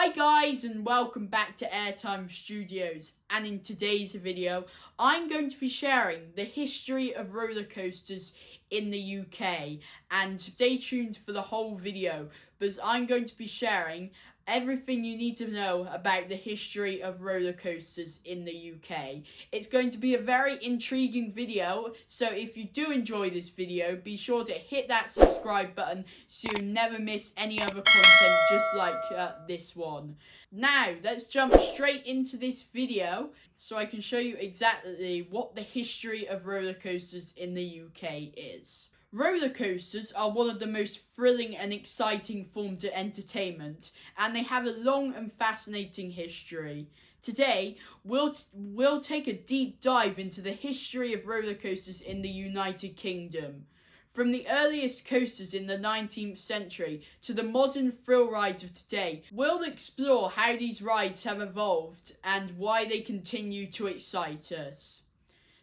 Hi guys, and welcome back to Airtime Studios, and in today's video I'm going to be sharing the history of roller coasters in the UK, and stay tuned for the whole video because I'm going to be sharing everything you need to know about the history of roller coasters in the UK. It's going to be a very intriguing video, so if you do enjoy this video, be sure to hit that subscribe button so you never miss any other content just like this one. Now, let's jump straight into this video so I can show you exactly what the history of roller coasters in the UK is. Roller coasters are one of the most thrilling and exciting forms of entertainment, and they have a long and fascinating history. Today, we'll take a deep dive into the history of roller coasters in the United Kingdom. From the earliest coasters in the 19th century to the modern thrill rides of today, we'll explore how these rides have evolved and why they continue to excite us.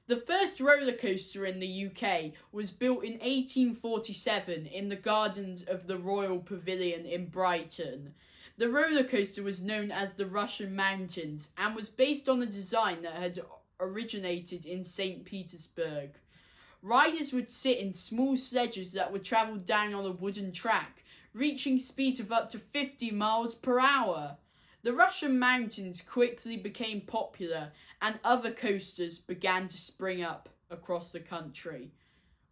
The first roller coaster in the UK was built in 1847 in the gardens of the Royal Pavilion in Brighton. The roller coaster was known as the Russian Mountains and was based on a design that had originated in St. Petersburg. Riders would sit in small sledges that would travel down on a wooden track, reaching speeds of up to 50 miles per hour. The Russian Mountains quickly became popular and other coasters began to spring up across the country.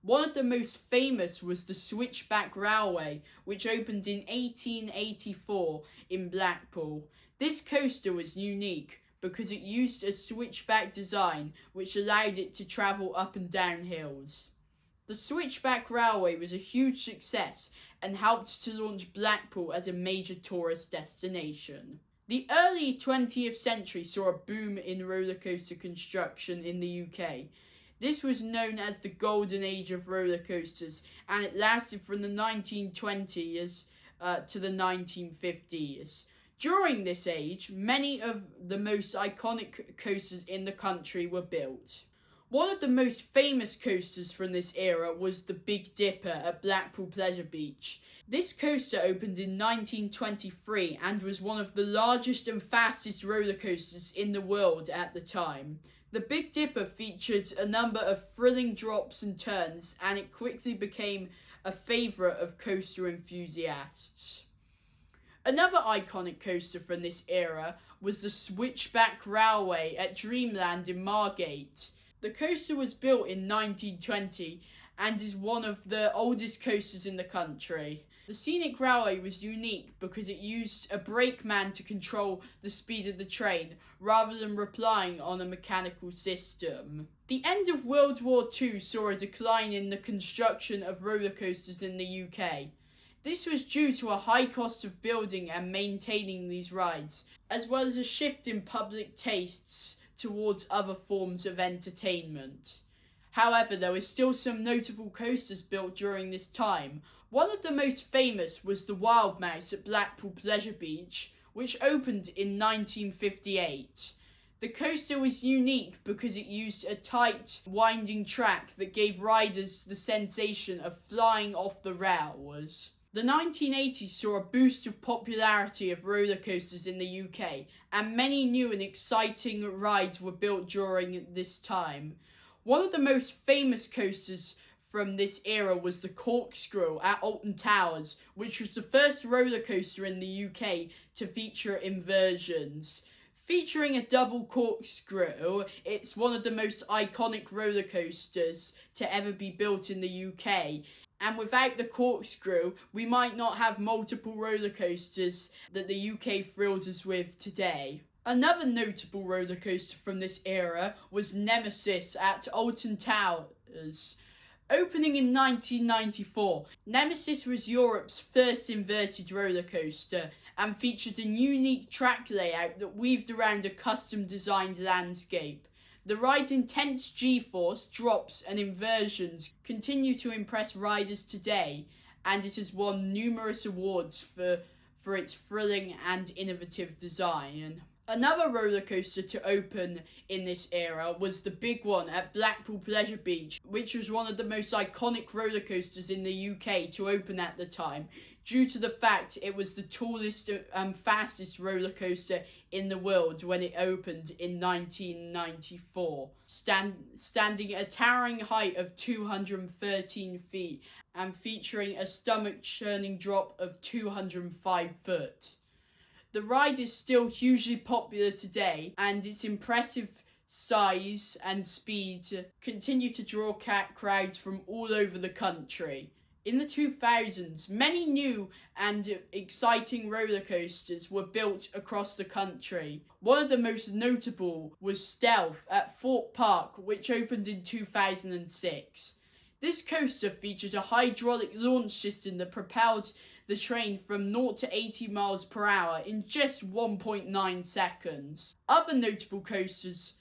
One of the most famous was the Switchback Railway, which opened in 1884 in Blackpool. This coaster was unique because it used a switchback design which allowed it to travel up and down hills. The Switchback Railway was a huge success and helped to launch Blackpool as a major tourist destination. The early 20th century saw a boom in roller coaster construction in the UK. This was known as the Golden Age of roller coasters, and it lasted from the 1920s to the 1950s. During this age, many of the most iconic coasters in the country were built. One of the most famous coasters from this era was the Big Dipper at Blackpool Pleasure Beach. This coaster opened in 1923 and was one of the largest and fastest roller coasters in the world at the time. The Big Dipper featured a number of thrilling drops and turns, and it quickly became a favourite of coaster enthusiasts. Another iconic coaster from this era was the Switchback Railway at Dreamland in Margate. The coaster was built in 1920 and is one of the oldest coasters in the country. The Scenic Railway was unique because it used a brakeman to control the speed of the train rather than relying on a mechanical system. The end of World War II saw a decline in the construction of roller coasters in the UK. This was due to a high cost of building and maintaining these rides, as well as a shift in public tastes towards other forms of entertainment. However, there were still some notable coasters built during this time. One of the most famous was the Wild Mouse at Blackpool Pleasure Beach, which opened in 1958. The coaster was unique because it used a tight, winding track that gave riders the sensation of flying off the rails. The 1980s saw a boost of popularity of roller coasters in the UK, and many new and exciting rides were built during this time. One of the most famous coasters from this era was the Corkscrew at Alton Towers, which was the first roller coaster in the UK to feature inversions. Featuring a double corkscrew, it's one of the most iconic roller coasters to ever be built in the UK. And without the corkscrew, we might not have multiple roller coasters that the UK thrills us with today. Another notable roller coaster from this era was Nemesis at Alton Towers. Opening in 1994, Nemesis was Europe's first inverted roller coaster and featured a unique track layout that weaved around a custom-designed landscape. The ride's intense G-force, drops and inversions continue to impress riders today, and it has won numerous awards for its thrilling and innovative design. Another roller coaster to open in this era was the big one at Blackpool Pleasure Beach, which was one of the most iconic roller coasters in the UK to open at the time, due to the fact it was the tallest and fastest roller coaster in the world when it opened in 1994, standing at a towering height of 213 feet and featuring a stomach-churning drop of 205 foot. The ride is still hugely popular today, and its impressive size and speed continue to draw crowds from all over the country. In the 2000s, many new and exciting roller coasters were built across the country. One of the most notable was Stealth at Fort Park, which opened in 2006. This coaster featured a hydraulic launch system that propelled the train from 0 to 80 miles per hour in just 1.9 seconds. Other notable coasters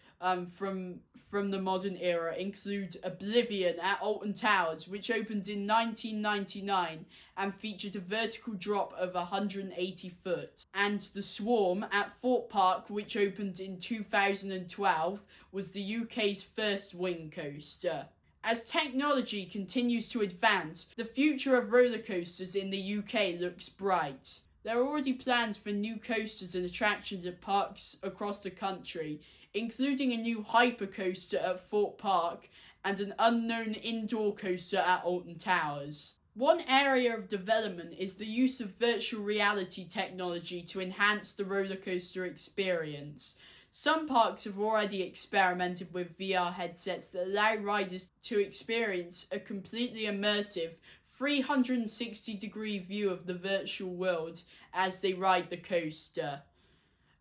from the modern era include Oblivion at Alton Towers, which opened in 1999 and featured a vertical drop of 180 foot, and The Swarm at Fort Park, which opened in 2012, was the UK's first wing coaster. As technology continues to advance, the future of roller coasters in the UK looks bright. There are already plans for new coasters and attractions at parks across the country, including a new hypercoaster at Fort Park and an unknown indoor coaster at Alton Towers. One area of development is the use of virtual reality technology to enhance the roller coaster experience. Some parks have already experimented with VR headsets that allow riders to experience a completely immersive 360-degree view of the virtual world as they ride the coaster.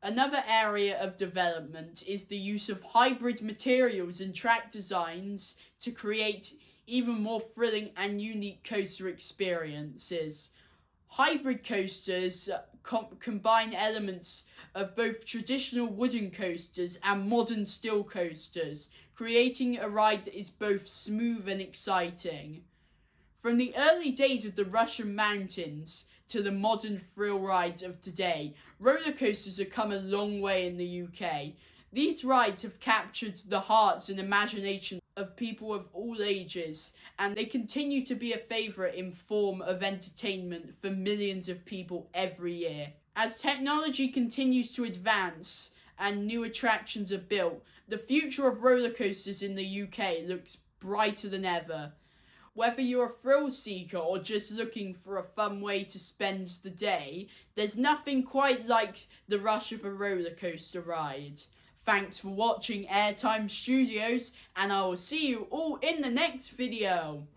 Another area of development is the use of hybrid materials and track designs to create even more thrilling and unique coaster experiences. Hybrid coasters combine elements of both traditional wooden coasters and modern steel coasters, creating a ride that is both smooth and exciting. From the early days of the Russian mountains to the modern thrill rides of today, roller coasters have come a long way in the UK. These rides have captured the hearts and imagination of people of all ages, and they continue to be a favourite in form of entertainment for millions of people every year. As technology continues to advance and new attractions are built, the future of roller coasters in the UK looks brighter than ever. Whether you're a thrill seeker or just looking for a fun way to spend the day, there's nothing quite like the rush of a roller coaster ride. Thanks for watching Airtime Studios, and I will see you all in the next video.